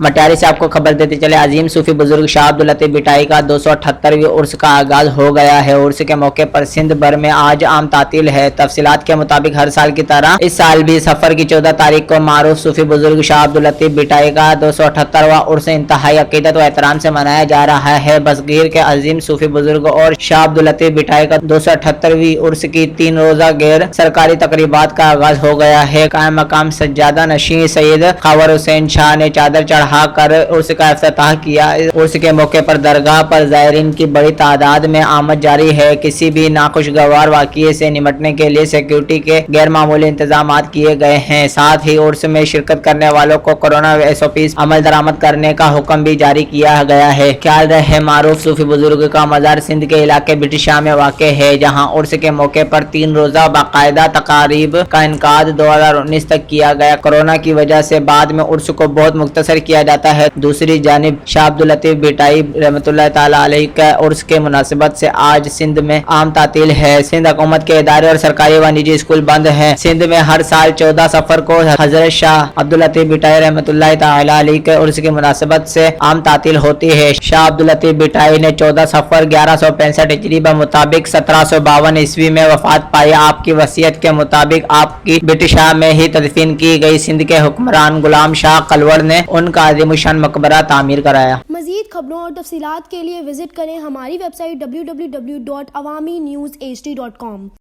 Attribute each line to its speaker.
Speaker 1: मटियारी से आपको खबर देते चले, अजीम सूफी बुजुर्ग शाह अब्दुल लतीफ बिटाई का 278वीं उर्स का आगाज हो गया है। उर्स के मौके पर सिंध भर में आज आम तातील है। तफसीलात के मुताबिक हर साल की तरह इस साल भी सफर की 14 तारीख को मारूफ सूफी बुजुर्ग शाह अब्दुल लतीफ बिटाई का 278वां उर्स इंतहाई अकीदत व एहतराम से मनाया जा रहा है। बसगीर के अजीम सूफी बुजुर्ग और शाह अब्दुल लतीफ बिटाई का 278वीं उर्स की 3 रोजा गैर सरकारी तकरीबात का आगाज हो गया है। कायम मकाम सज्जादा नशीं सैयद खबर हुसैन शाह ने चादर चढ़ा कर उर्स का इफ्तिताह किया। उर्स के मौके पर दरगाह पर ज़ायरीन की बड़ी तादाद में आमद जारी है। किसी भी नाखुशगवार वाक़ये से निपटने के लिए सिक्योरिटी के गैर मामूली इंतजाम किए गए हैं। साथ ही उर्स में शिरकत करने वालों को कोरोना SOP अमल दरामद करने का हुक्म भी जारी किया गया है। ख्याल रहे, मारूफ सूफी बुजुर्ग का मज़ार सिंध के इलाके बिटिशा में वाक़ है, जहाँ उर्स के मौके पर 3 रोजा बाकायदा तकारीब का इनकाद 2019 तक किया गया। कोरोना की वजह से बाद में उर्स को बहुत मुख्तसर किया जाता है। दूसरी जानिब शाह अब्दुल लतीफ बिटाई रहमतुल्लाह ताला अलैह का उर्स के मुनासिबत से आज सिंध में आम तातील है। सिंध हुकूमत के इदारे और सरकारी व निजी स्कूल बंद हैं। सिंध में हर साल 14 सफर को हजरत शाह अब्दुल लतीफ बिटाई रहमतुल्लाह ताला अलैह के उर्स की मुनासिबत से आम तातील होती है। शाह अब्दुल लतीफ बिटाई ने 14 सफर 1165 हिजरी के मुताबिक 1752 ईस्वी में वफात पाई। आपकी वसीयत के मुताबिक आपकी बिटिशा में ही तदफीन की गई। सिंध के हुक्मरान गुलाम शाह कलवड़ ने उनका आज़िमुशान मकबरा तामीर कराया।
Speaker 2: मज़ीद खबरों और तफसीलात के लिए विजिट करें हमारी वेबसाइट www.awamiNewsHD.com।